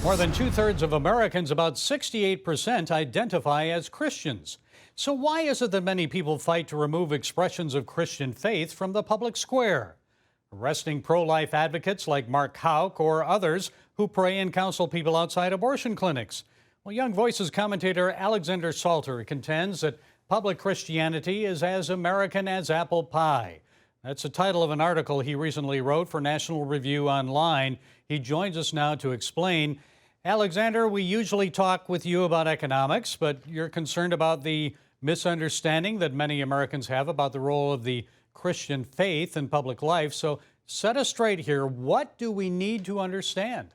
More than two-thirds of Americans, about 68%, identify as Christians. So why is it that many people fight to remove expressions of Christian faith from the public square? Arresting pro-life advocates like Mark Houck or others who pray and counsel people outside abortion clinics. Well, Young Voices commentator Alexander Salter contends that public Christianity is as American as apple pie. That's the title of an article he recently wrote for National Review Online. He joins us now to explain. Alexander, we usually talk with you about economics, but you're concerned about the misunderstanding that many Americans have about the role of the Christian faith in public life. So set us straight here. What do we need to understand?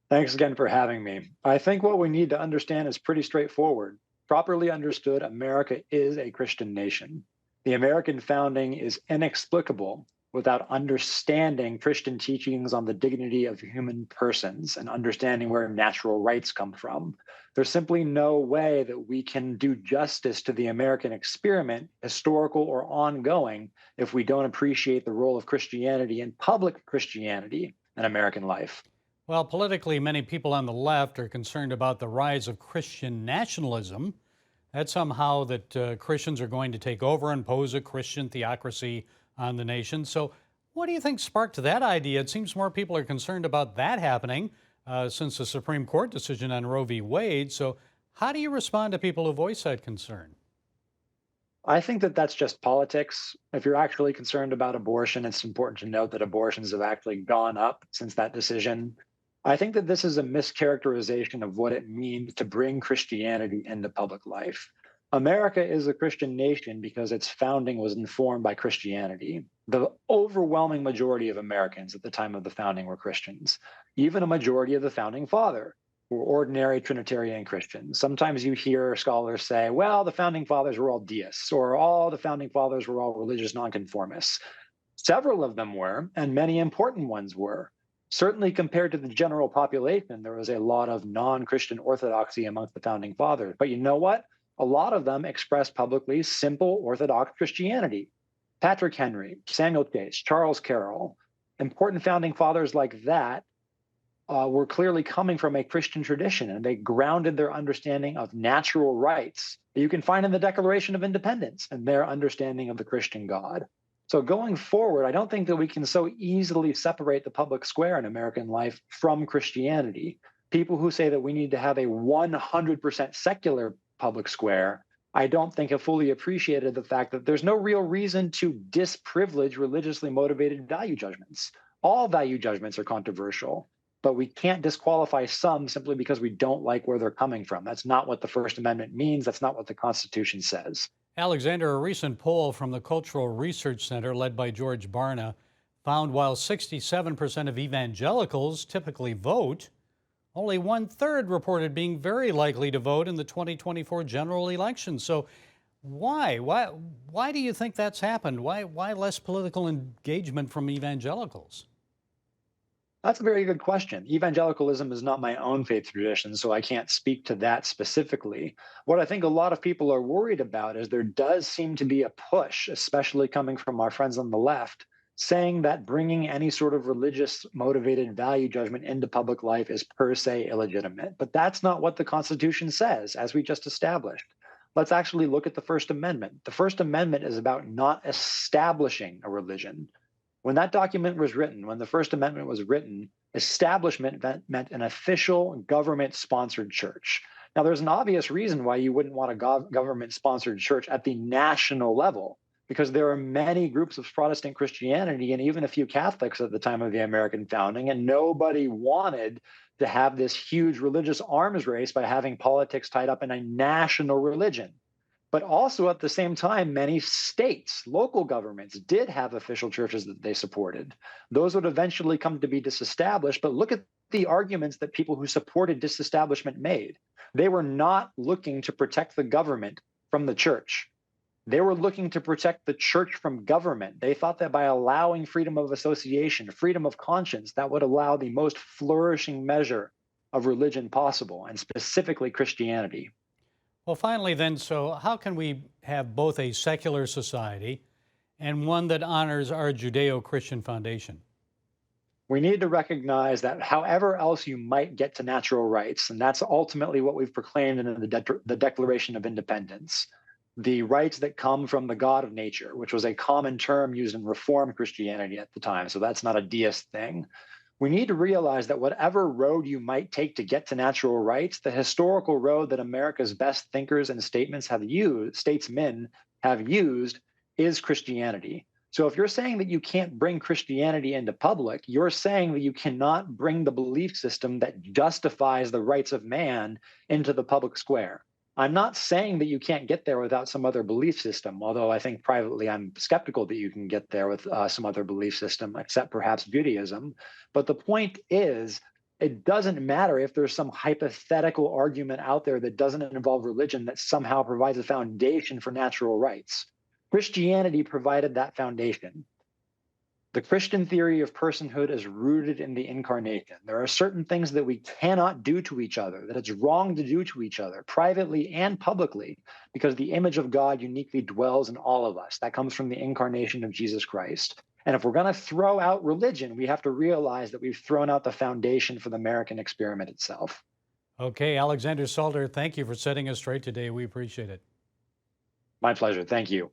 Thanks again for having me. I think what we need to understand is pretty straightforward. Properly understood, America is a Christian nation. The American founding is inexplicable without understanding Christian teachings on the dignity of human persons and understanding where natural rights come from. There's simply no way that we can do justice to the American experiment, historical or ongoing, if we don't appreciate the role of Christianity and public Christianity in American life. Well, politically, many people on the left are concerned about the rise of Christian nationalism. That somehow that Christians are going to take over and impose a Christian theocracy on the nation. So what do you think sparked that idea? It seems more people are concerned about that happening since the Supreme Court decision on Roe v. Wade. So how do you respond to people who voice that concern? I think that that's just politics. If you're actually concerned about abortion, it's important to note that abortions have actually gone up since that decision. I think that this is a mischaracterization of what it means to bring Christianity into public life. America is a Christian nation because its founding was informed by Christianity. The overwhelming majority of Americans at the time of the founding were Christians. Even a majority of the founding father were ordinary Trinitarian Christians. Sometimes you hear scholars say, well, the founding fathers were all deists, or all the founding fathers were all religious nonconformists. Several of them were, and many important ones were. Certainly compared to the general population, there was a lot of non-Christian orthodoxy amongst the founding fathers. But you know what? A lot of them expressed publicly simple Orthodox Christianity. Patrick Henry, Samuel Chase, Charles Carroll, important founding fathers like that were clearly coming from a Christian tradition, and they grounded their understanding of natural rights that you can find in the Declaration of Independence and their understanding of the Christian God. So going forward, I don't think that we can so easily separate the public square in American life from Christianity. People who say that we need to have a 100% secular public square, I don't think have fully appreciated the fact that there's no real reason to disprivilege religiously motivated value judgments. All value judgments are controversial, but we can't disqualify some simply because we don't like where they're coming from. That's not what the First Amendment means. That's not what the Constitution says. Alexander, a recent poll from the Cultural Research Center led by George Barna found while 67% of evangelicals typically vote, only 1/3 reported being very likely to vote in the 2024 general election. So why do you think that's happened? Why less political engagement from evangelicals? That's a very good question. Evangelicalism is not my own faith tradition, so I can't speak to that specifically. What I think a lot of people are worried about is there does seem to be a push, especially coming from our friends on the left, saying that bringing any sort of religious motivated value judgment into public life is per se illegitimate. But that's not what the Constitution says, as we just established. Let's actually look at the First Amendment. The First Amendment is about not establishing a religion. When that document was written, when the First Amendment was written, establishment meant an official government-sponsored church. Now, there's an obvious reason why you wouldn't want a government-sponsored church at the national level, because there are many groups of Protestant Christianity and even a few Catholics at the time of the American founding, and nobody wanted to have this huge religious arms race by having politics tied up in a national religion. But also at the same time, many states, local governments did have official churches that they supported. Those would eventually come to be disestablished, but look at the arguments that people who supported disestablishment made. They were not looking to protect the government from the church. They were looking to protect the church from government. They thought that by allowing freedom of association, freedom of conscience, that would allow the most flourishing measure of religion possible, and specifically Christianity. Well, finally then, so how can we have both a secular society and one that honors our Judeo-Christian foundation? We need to recognize that however else you might get to natural rights, and that's ultimately what we've proclaimed in the Declaration of Independence, the rights that come from the God of nature, which was a common term used in Reform Christianity at the time. So that's not a deist thing. We need to realize that whatever road you might take to get to natural rights, the historical road that America's best thinkers and statesmen have used, is Christianity. So if you're saying that you can't bring Christianity into public, you're saying that you cannot bring the belief system that justifies the rights of man into the public square. I'm not saying that you can't get there without some other belief system, although I think privately I'm skeptical that you can get there with some other belief system, except perhaps Judaism. But the point is, it doesn't matter if there's some hypothetical argument out there that doesn't involve religion that somehow provides a foundation for natural rights. Christianity provided that foundation. The Christian theory of personhood is rooted in the incarnation. There are certain things that we cannot do to each other, that it's wrong to do to each other, privately and publicly, because the image of God uniquely dwells in all of us. That comes from the incarnation of Jesus Christ. And if we're going to throw out religion, we have to realize that we've thrown out the foundation for the American experiment itself. Okay, Alexander Salter, thank you for setting us straight today. We appreciate it. My pleasure. Thank you.